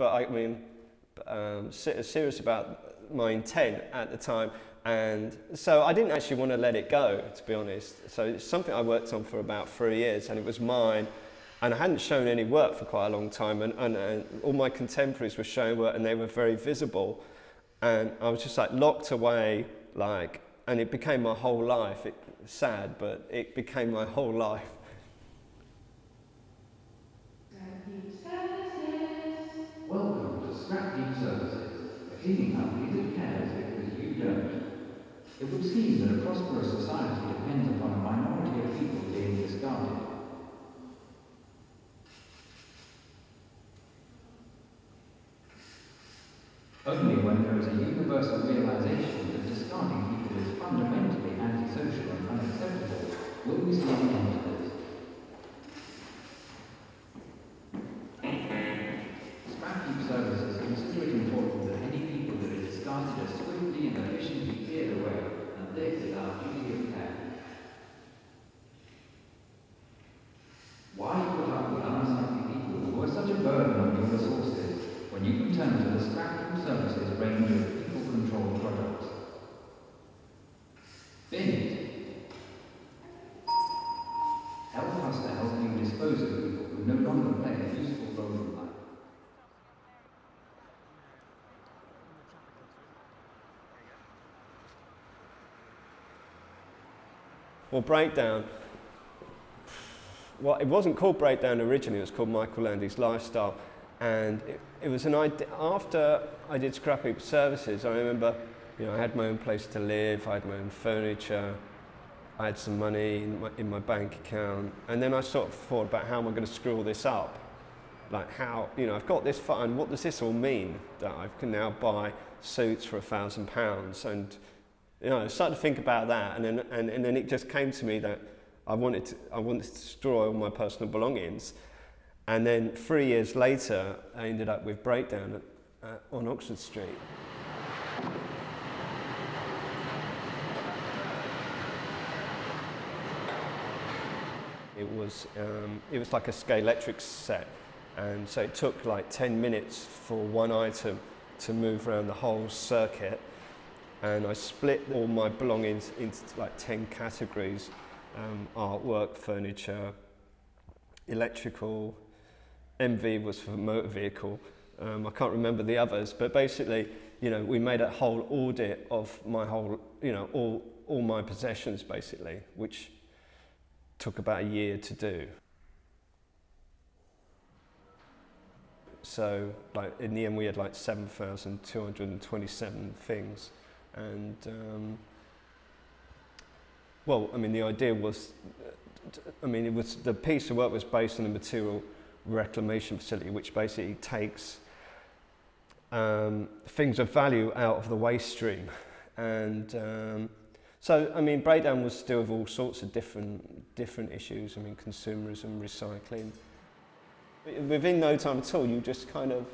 but I mean, serious about my intent at the time. And so I didn't actually want to let it go, to be honest. So it's something I worked on for about 3 years, and it was mine. And I hadn't shown any work for quite a long time, and all my contemporaries were showing work, and they were very visible. And I was just like locked away, like, and it became my whole life. It's sad, but it became my whole life. Welcome to Scrap Heap Services, a cleaning company that cares because you don't. It would seem that a prosperous society depends upon a minority of people being discarded. Only when there is a universal realization that discarding people is fundamentally antisocial and unacceptable will we see an end to this. Scrap Heap Services consider it important that any people that are discarded are swiftly and efficiently cleared away, and this is our duty of care. Why put up with unsightly people who are such a burden on your resources when you can turn to the Scrap Heap Services range of people-controlled products? Bin it. Help us to help you dispose of people who no longer play a useful role in life. Well, Breakdown, well, it wasn't called Breakdown originally, it was called Michael Landy's Lifestyle. And it was an idea, after I did Scrap Heap Services, I remember, you know, I had my own place to live, I had my own furniture, I had some money in my bank account, and then I sort of thought about how am I going to screw all this up? Like how, you know, I've got this fund, what does this all mean? That I can now buy suits for £1,000, and you know, I started to think about that, and then it just came to me that I wanted to destroy all my personal belongings. And then 3 years later, I ended up with Breakdown on Oxford Street. It was like a Scalextric set, and so it took like 10 minutes for one item to move around the whole circuit. And I split all my belongings into like 10 categories: artwork, furniture, electrical. MV was for motor vehicle. I can't remember the others, but basically, you know, we made a whole audit of my whole, you know, all my possessions basically, which took about a year to do. So, like in the end, we had like 7,227 things, and well, I mean, the idea was, I mean, it was the piece of work was based on a material reclamation facility, which basically takes things of value out of the waste stream. And so, I mean, Breakdown was still with all sorts of different issues. I mean, consumerism, recycling. Within no time at all, you just kind of,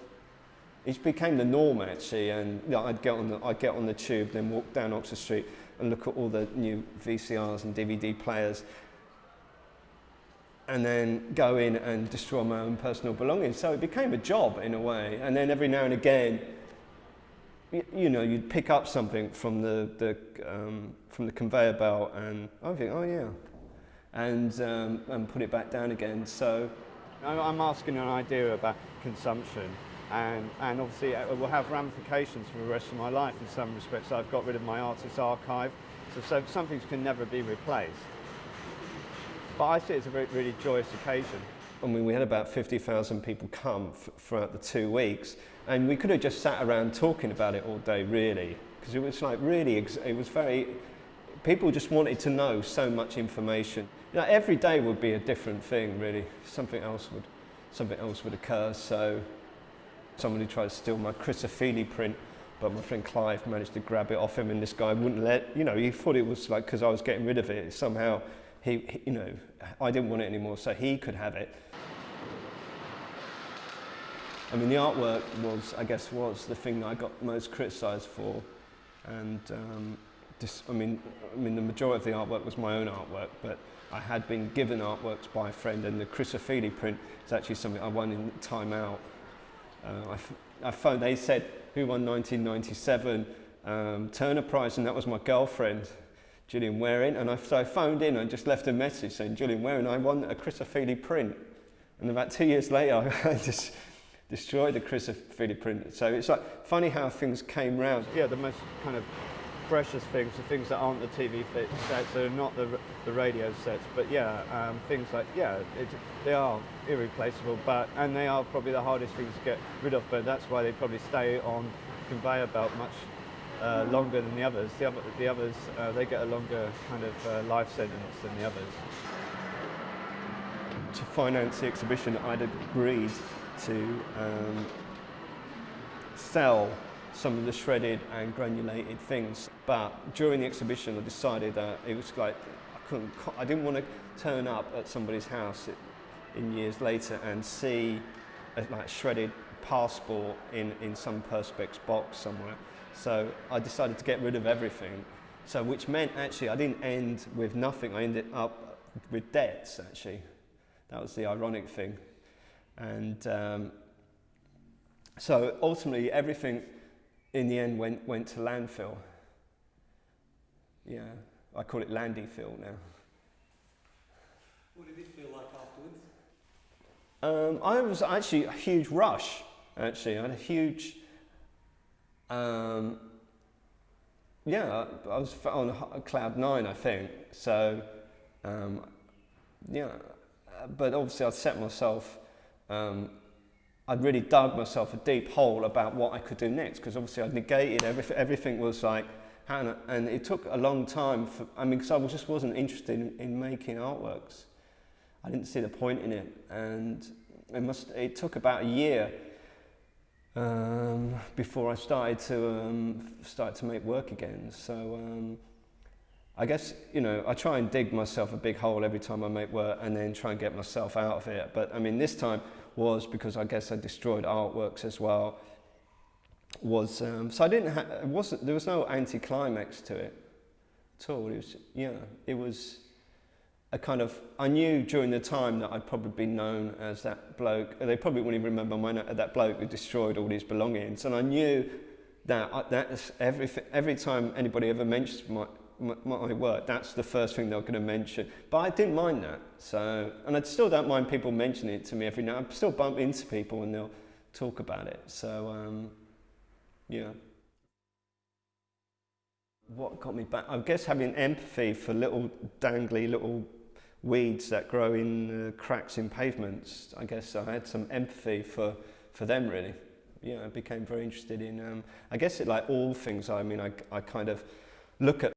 it became the norm actually. And you know, I'd get on the tube, then walk down Oxford Street and look at all the new VCRs and DVD players, and then go in and destroy my own personal belongings. So it became a job in a way. And then every now and again, you know, you'd pick up something from the conveyor belt, and I think, oh yeah, and put it back down again. So I'm asking an idea about consumption, and obviously it will have ramifications for the rest of my life in some respects. I've got rid of my artist's archive, so some things can never be replaced. But I see it as a really joyous occasion. I mean, we had about 50,000 people come throughout the 2 weeks, and we could have just sat around talking about it all day, really, because it was like really, it was very, people just wanted to know so much information. You know, every day would be a different thing, really. Something else would occur. So somebody tried to steal my Chrysophilia print, but my friend Clive managed to grab it off him, and this guy wouldn't let, you know, he thought it was like because I was getting rid of it, somehow he, you know, I didn't want it anymore, so he could have it. I mean, the artwork was, I guess, was the thing that I got most criticised for, and I mean, the majority of the artwork was my own artwork, but I had been given artworks by a friend, and the Chrysophilia print is actually something I won in Time Out, I phoned, they said, who won 1997 Turner Prize, and that was my girlfriend, Gillian Waring, and so I phoned in and just left a message saying, Gillian Waring, I won a Chrysophilia print. And about 2 years later, I just destroyed the Chrysophilia print. So it's like funny how things came round. Yeah, the most kind of precious things, the things that aren't the TV sets, they're not the radio sets, but yeah, things like, yeah, they are irreplaceable, and they are probably the hardest things to get rid of, but that's why they probably stay on conveyor belt much longer than the others. The others, they get a longer kind of life sentence than the others. To finance the exhibition, I'd agreed to sell some of the shredded and granulated things, but during the exhibition I decided that it was like I didn't want to turn up at somebody's house in years later and see a like shredded passport in some perspex box somewhere. So I decided to get rid of everything. So which meant actually I didn't end with nothing. I ended up with debts actually. That was the ironic thing. And so ultimately everything in the end went to landfill. Yeah, I call it Landyfill now. What did it feel like afterwards? I was actually a huge rush, actually. I had a huge, yeah, I was on cloud 9, I think. So, yeah, but obviously I'd set myself, I'd really dug myself a deep hole about what I could do next, because obviously I'd negated everything was like, and it took a long time because I just wasn't interested in making artworks. I didn't see the point in it, and it took about a year before I started to make work again. So I guess, you know, I try and dig myself a big hole every time I make work and then try and get myself out of it. But I mean, this time was because I guess I destroyed artworks as well. So I didn't there was no anticlimax to it at all. It was, yeah, it was a kind of, I knew during the time that I'd probably been known as that bloke. They probably wouldn't even remember that bloke who destroyed all his belongings. And I knew that that's every time anybody ever mentions my work, that's the first thing they're going to mention. But I didn't mind that. So, and I still don't mind people mentioning it to me every now and then. I still bump into people and they'll talk about it. So, yeah. What got me back? I guess having empathy for little dangly little weeds that grow in cracks in pavements. I guess I had some empathy for them, really. Yeah, I became very interested in, I guess it like all things, I mean, I kind of look at